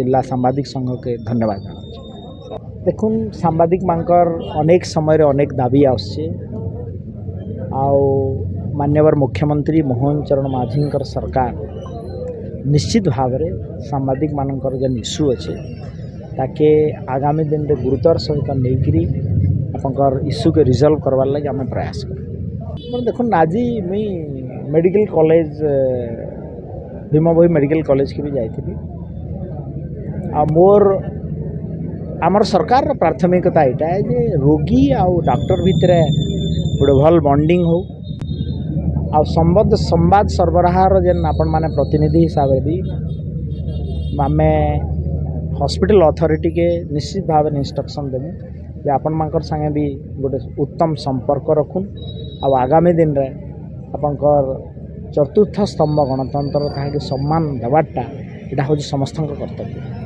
जिला सांबादिक संघ के धन्यवाद जनाऊँ। देखुन सांबादिक मानकर अनेक समय अनेक दाबी आसछे मान्यवर मुख्यमंत्री मोहन चरण माझी सरकार निश्चित भाव में सांबादिक मानकर जेन इश्यू अच्छे ताके आगामी दिन में गुरुतर सहित नहीं आपंकर इश्यू के रिजल्व करवार लगे आम प्रयास कर। देखो आज मुई मेडिकल कॉलेज भीम भोई मेडिकल कॉलेज की भी जाइए मोर आमर सरकार प्राथमिकता यहाँ है जे रोगी आउ डॉक्टर भितर गोटे भल बॉन्डिंग हो संवाद सरबराहर जेन आपण माने प्रतिनिधि हिसाब से भी आम हॉस्पिटल अथॉरिटी के निश्चित भाव में इंस्ट्रक्शन देवु जे आपण मानकर संगे भी गोटे उत्तम संपर्क रखुन आगामी दिन रे आपनकर चतुर्थ स्तंभ गणतंत्र ताकि सम्मान देवाटा यहाँ हूँ समस्त कर्तव्य।